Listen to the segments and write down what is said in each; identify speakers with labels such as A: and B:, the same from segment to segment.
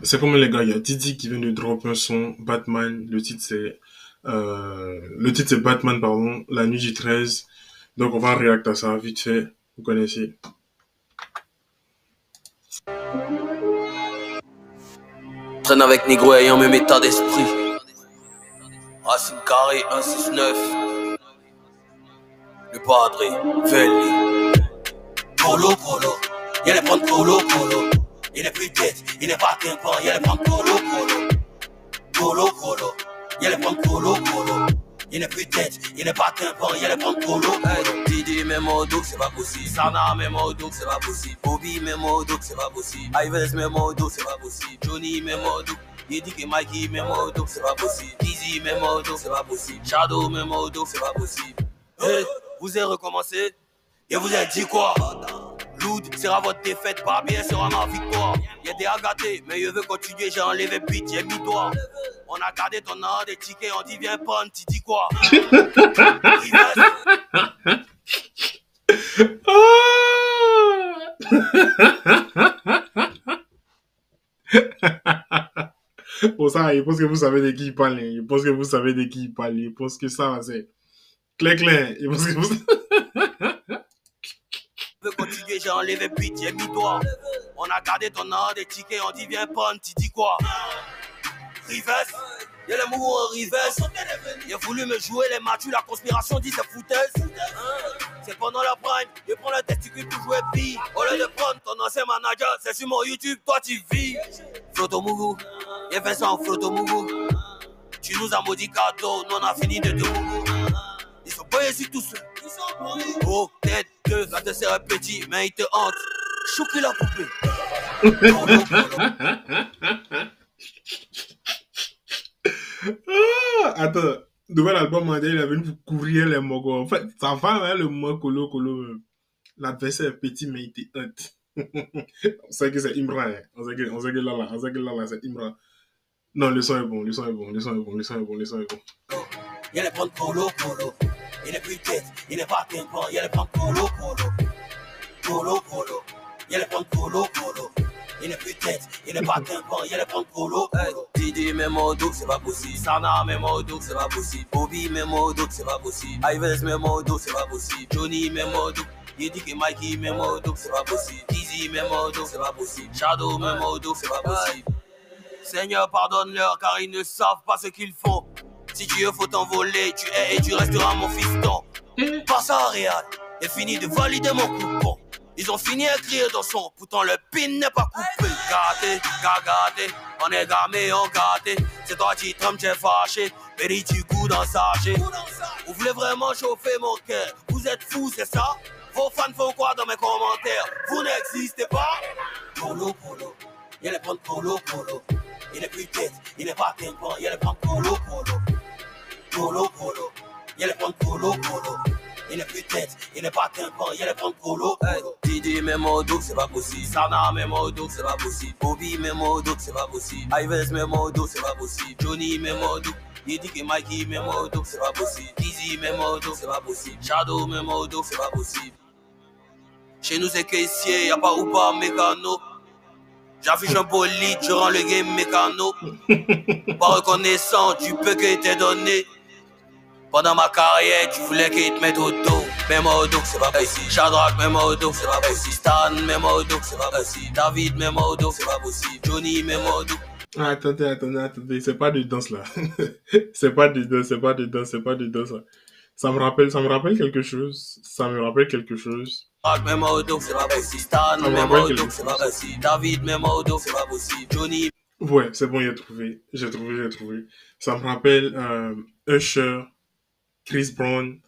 A: C'est comme les gars, il y a Didi qui vient de drop un son, Batman. Le titre c'est Batman, pardon, la nuit du 13. Donc on va réacter à ça vite fait. Vous connaissez.
B: Traîne avec Négro ayant même état d'esprit. Racine carré 169. Le padre, Velli. Polo, polo. Y'a les prendre polo, polo. Il est plus tête, il n'est pas pimpant. Y'a les prendre polo, polo. Polo, polo. Y'a les prendre polo, polo. Il n'est plus tête, il n'est pas pimpant. Y'a les prendre polo. Hey, Didi, même au dos, c'est pas possible. Sana, même au dos, c'est pas possible. Bobby, même au dos, c'est pas possible. Ives, même au dos, c'est pas possible. Johnny, même au dos. Il dit que Mikey, même au dos, c'est pas possible. Easy, même au dos, c'est pas possible. Shadow, même au dos, c'est pas possible. Hey, vous avez recommencé et vous avez dit quoi? Loud sera votre défaite, pas bien sera ma victoire. Y'a des agatés, mais je veux continuer, j'ai enlevé beat, j'ai mis toi. On a gardé ton nom des tickets, on dit viens prendre, tu dis quoi?
A: Bon, ça, je pense que vous savez de qui il parle. Je pense que vous savez de qui il parle. Je pense que ça, c'est clair, clair. Je pense que vous...
B: Je veux continuer, j'ai enlevé beat, j'ai mis toi. On a gardé ton nom des tickets, on dit viens prendre, tu dis quoi? Rives, y'a les mouvements en Rives. Il a voulu me jouer les matchs, la conspiration dit c'est foutaise. C'est pendant la prime, je prends le testicule pour jouer pire. Au lieu de prendre ton ancien manager, c'est sur mon YouTube, toi tu vis. Floto Mougou, y'a Vincent Floto Mougou. Tu nous as maudit cadeau, nous on a fini de te Mougou. Ils sont pas ici tous seuls. Oh, tête de, la tête c'est petit, mais il te hante. Chouki la poupée.
A: Attends, nouvel album mondial, il est venu pour courir les mogos. En fait, ça va, hein, le mot colo colo. L'adversaire est petit, mais il te hante. On sait que c'est Imran. Hein. On sait que là, c'est Imran. Non, le son est bon, le son est bon, le son est bon, le son est bon, le son est bon.
B: Il est prendre polo, polo. Il est plus tête, il n'est pas pimpant. Il est prendre polo, polo. Polo, polo. Il est prendre polo, polo. Il est plus tête, il n'est pas pimpant. Il est prendre polo, polo. Didi, même au dos, c'est pas possible. Sana, même au dos, c'est pas possible. Bobby, même au dos, c'est pas possible. Ives, même au dos, c'est pas possible. Johnny, même au dos. Il dit que Mikey, même au dos, c'est pas possible. Easy, même au dos, c'est pas possible. Shadow, même au dos, c'est pas possible. Seigneur, pardonne-leur car ils ne savent pas ce qu'ils font. Si Dieu faut t'envoler, tu es et tu resteras mon fiston. Passe à Real et fini de valider mon coupon. Ils ont fini à crier dans son, pourtant le pin n'est pas coupé. Gâté, gâté, on est gamé, on gâté. C'est toi qui trempe, j'ai fâché, mais tu goût dans sachet. Vous voulez vraiment chauffer mon cœur, vous êtes fous, c'est ça? Vos fans font quoi dans mes commentaires? Vous n'existez pas? Polo, polo, y'a les prendre polo, polo. Il est plus tête, il n'est pas pimpant, y'a les prendre polo, polo. Polo, polo, y'a les prendre polo, polo. Il est plus tête, il n'est pas pimpant, y'a les prendre polo, polo. Didi, même au dos, c'est pas possible. Sana, même au dos, c'est pas possible. Bobby, même au dos, c'est pas possible. Ives, même au dos, c'est pas possible. Johnny, même au dos. Il dit que Mikey, même au dos, c'est pas possible. Easy, même au dos, c'est pas possible. Shadow, même au dos, c'est pas possible. Chez nous, c'est caissier, y'a pas ou pas mécano. J'affiche un bolide, je rends le game mécano. Pas reconnaissant du peu que t'es donné. Pendant ma carrière, tu voulais qu'il te mette au dos. Même au dos, c'est pas possible. Shadrach, même au dos, c'est pas possible. Stan, même au dos, c'est pas possible. David, même au dos, c'est pas possible. Johnny, même au dos.
A: Ah, attendez, c'est pas de danse là. C'est pas de danse, c'est pas de danse, c'est pas de danse là. Ça me rappelle quelque chose. Ça me rappelle quelque chose.
B: Même au dos, c'est pas possible. Stan, même au dos, c'est pas possible. David, même au dos, c'est pas possible. Johnny.
A: Ouais, c'est bon, j'ai trouvé. Ça me rappelle Usher, Chris Brown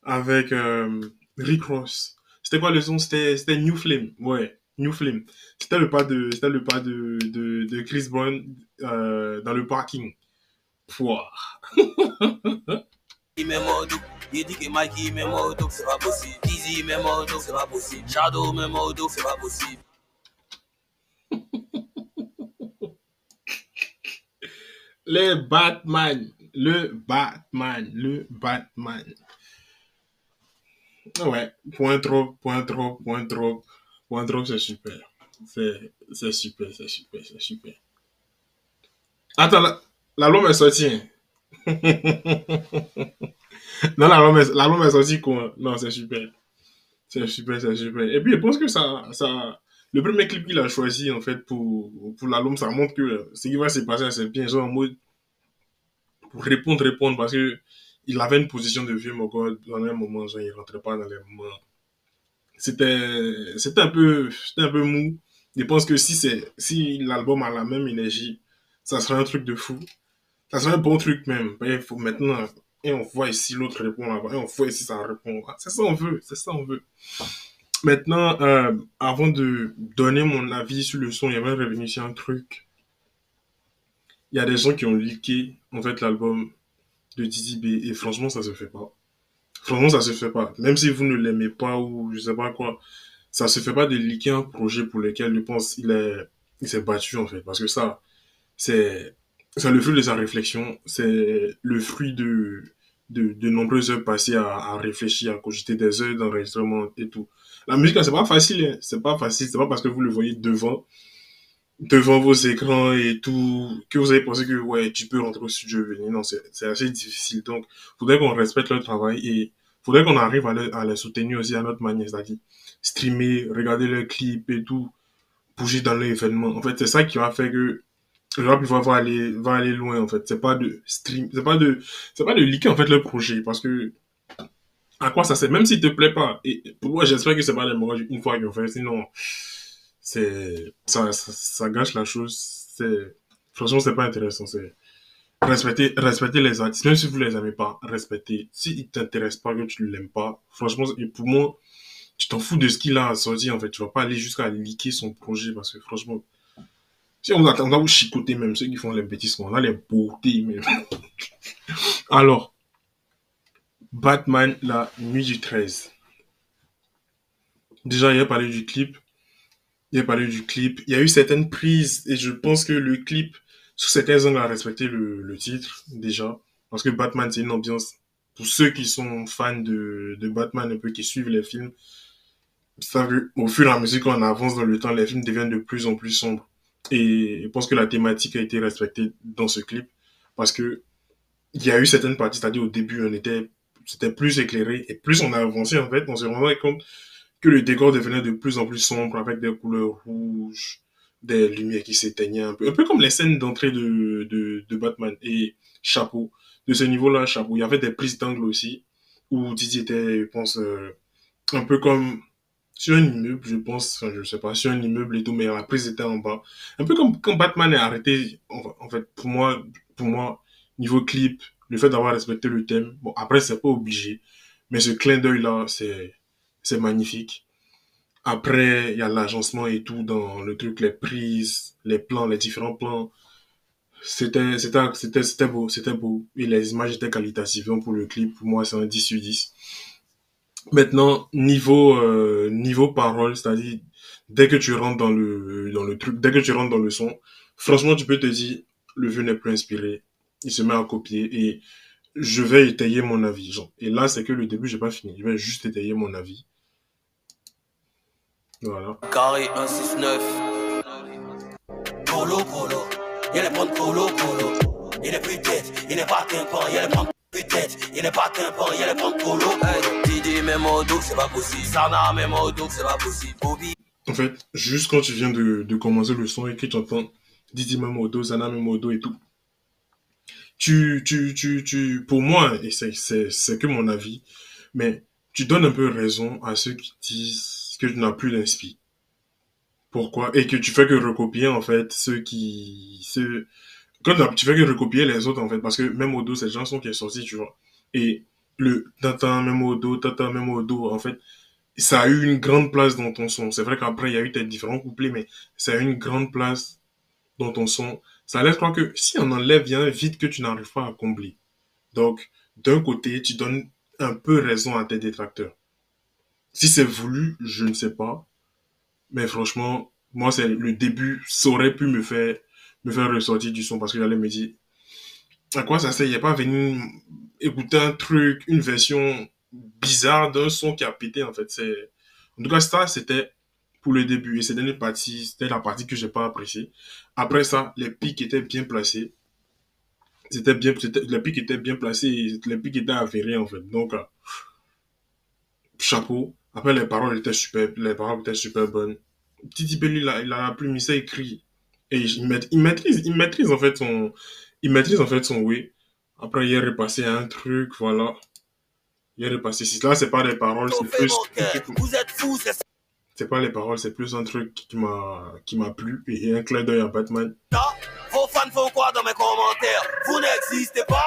A: avec Rick Ross. C'était quoi le son? C'était New Flame. Ouais, New Flame. C'était le pas de Chris Brown dans le parking. Pouah.
B: Même au dos. Il dit que Mikey, même au dos, c'est pas possible. Easy, même au dos, c'est pas possible. Shadow, même au dos, c'est pas possible.
A: Le Batman. Ouais, point trop, c'est super. C'est super. Attends, l'album est sorti. Hein. Non, l'album est sorti quoi? Non, c'est super. C'est super, c'est super. Et puis, je pense que le premier clip qu'il a choisi, en fait, pour l'album, ça montre que ce qui va se passer, c'est bien, genre en mode, pour répondre, parce que il avait une position de vieux mogol, dans un moment, genre, il rentrait pas dans les moments. C'était un peu mou. Je pense que si l'album a la même énergie, ça serait un truc de fou. Ça serait un bon truc même. Mais il faut maintenant, et on voit ici l'autre répond là-bas, et on voit ici ça répond. C'est ça on veut, c'est ça on veut. Maintenant, avant de donner mon avis sur le son, il y avait revenu sur un truc. Il y a des gens qui ont leaké, en fait, l'album de Dizzy B, et franchement, ça se fait pas. Franchement, ça se fait pas. Même si vous ne l'aimez pas ou je sais pas quoi, ça se fait pas de leaker un projet pour lequel je pense il s'est battu, en fait. Parce que ça, c'est, c'est le fruit de sa réflexion, c'est le fruit de nombreuses heures passées à réfléchir, à cogiter des heures d'enregistrement et tout. La musique, c'est pas facile, hein. C'est pas facile, c'est pas parce que vous le voyez devant vos écrans et tout, que vous avez pensé que, ouais, tu peux rentrer au studio et venir. Non, c'est assez difficile. Donc, faudrait qu'on respecte leur travail et faudrait qu'on arrive à les soutenir aussi à notre manière, c'est-à-dire streamer, regarder leurs clips et tout, bouger dans les événements. En fait, c'est ça qui va faire que le rap va aller loin, en fait. C'est pas de leaker, en fait, le projet, parce que, à quoi ça sert? Même s'il te plaît pas, et pour moi, j'espère que c'est pas les morts une fois qu'ils ont fait, sinon, ça gâche la chose. Franchement, c'est pas intéressant. C'est respecter les artistes, même si vous les aimez pas, respecter. S'ils t'intéressent pas, que tu l'aimes pas, franchement, et pour moi, tu t'en fous de ce qu'il a sorti, en fait. Tu vas pas aller jusqu'à liker son projet, parce que franchement, si on va vous chicoter même, ceux qui font les bêtises, on a les beautés, même. Alors, Batman, la nuit du 13. Déjà, il a parlé du clip. Il a parlé du clip. Il y a eu certaines prises et je pense que le clip, sous certains angles, a respecté le titre déjà. Parce que Batman, c'est une ambiance. Pour ceux qui sont fans de Batman, un peu qui suivent les films, savent qu'au fur et à mesure qu'on avance dans le temps, les films deviennent de plus en plus sombres. Et je pense que la thématique a été respectée dans ce clip. Parce que il y a eu certaines parties, c'est-à-dire au début, c'était plus éclairé. Et plus on a avancé, en fait, on s'est rendu compte que le décor devenait de plus en plus sombre avec des couleurs rouges, des lumières qui s'éteignaient un peu comme les scènes d'entrée de Batman et Chapeau. De ce niveau-là, Chapeau. Il y avait des prises d'angle aussi où Didi était, je pense, un peu comme sur un immeuble, je pense, enfin, je sais pas, sur un immeuble et tout, mais la prise était en bas. Un peu comme quand Batman est arrêté, en fait, pour moi, niveau clip, le fait d'avoir respecté le thème, bon, après, c'est pas obligé, mais ce clin d'œil-là, c'est magnifique. Après, il y a l'agencement et tout dans le truc, les prises, les plans, les différents plans. C'était beau, c'était beau. Et les images étaient qualitatives. Donc, pour le clip, pour moi, c'est un 10 sur 10. Maintenant, niveau parole, c'est-à-dire, dès que tu rentres dans le truc, dès que tu rentres dans le son, franchement, tu peux te dire, le vieux n'est plus inspiré. Il se met à copier et je vais étayer mon avis, genre. Et là, c'est que le début, j'ai pas fini. Je vais juste étayer mon avis. Voilà.
B: Carré 169. Colo, colo. Il est bon colo, colo. Il est plus tête, il n'est pas qu'un pan. Il est bon plus tête, il n'est pas qu'un pan. Il est bon colo. Didi, même au dos, c'est pas possible. Sana, même au dos, c'est pas possible. Bobby.
A: En fait, juste quand tu viens de commencer le son et que tu entends Didi Mamodo, Zana Mamodo et tout, pour moi, et c'est que mon avis, mais tu donnes un peu raison à ceux qui disent que tu n'as plus d'inspi. Pourquoi? Et que tu fais que recopier, en fait, quand tu fais que recopier les autres, en fait, parce que même Odo, c'est une chanson qui est sortie, tu vois. Et le Tata même Odo, en fait, ça a eu une grande place dans ton son. C'est vrai qu'après, il y a eu tes différents couplets, mais ça a eu une grande place dans ton son. Ça laisse croire que si on enlève, il y a un vide que tu n'arrives pas à combler. Donc, d'un côté, tu donnes un peu raison à tes détracteurs. Si c'est voulu, je ne sais pas. Mais franchement, moi, c'est le début, ça aurait pu me faire ressortir du son parce que j'allais me dire, à quoi ça sert? Il n'y a pas venu écouter un truc, une version bizarre d'un son qui a pété, en fait. En tout cas, ça, c'était pour le début. Et c'était la partie que j'ai pas appréciée. Après ça, les pics étaient bien placés. les pics étaient bien placés, les pics étaient avérés en fait. Donc, chapeau. Après, les paroles étaient super bonnes. Petit type, lui, il a plus mis ça écrit. Et il maîtrise en fait son way. Après, il est repassé à un truc, voilà. Il est repassé. Si là, c'est pas des paroles, c'est
B: Chauffez
A: plus
B: mon
A: un
B: cœur,
A: truc.
B: vous êtes fous, c'est
A: C'est pas les paroles, c'est plus un truc qui m'a plu. Et un clin d'œil à Batman.
B: ça. Vos fans font quoi dans mes commentaires? Vous n'existez pas?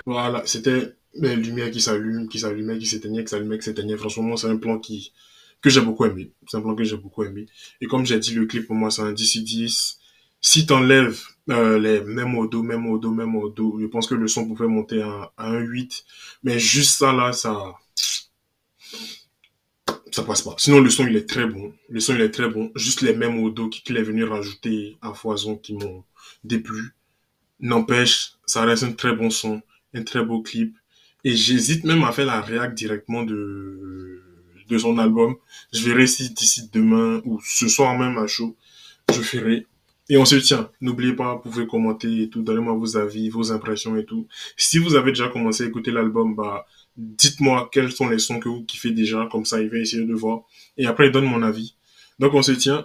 A: Voilà, c'était les lumières qui s'allumaient, qui s'éteignaient, qui s'allumaient, qui s'éteignaient. Franchement, c'est un plan que j'ai beaucoup aimé. C'est un plan que j'ai beaucoup aimé. Et comme j'ai dit, le clip, pour moi, c'est un 10 sur 10. Si t'enlèves les mêmes au do, même au do, même au do, je pense que le son pouvait monter à un 8. Mais juste ça, là, ça passe pas. Sinon, le son, il est très bon. Le son, il est très bon. Juste les mêmes au do qu'il est venu rajouter à foison qui m'ont déplu. N'empêche, ça reste un très bon son, un très beau clip. Et j'hésite même à faire la réact directement de son album. Je verrai si d'ici demain ou ce soir même à chaud, je ferai. Et on se tient. N'oubliez pas, vous pouvez commenter et tout. Donnez-moi vos avis, vos impressions et tout. Si vous avez déjà commencé à écouter l'album, bah, dites-moi quels sont les sons que vous kiffez déjà. Comme ça, il va essayer de voir. Et après, il donne mon avis. Donc, on se tient.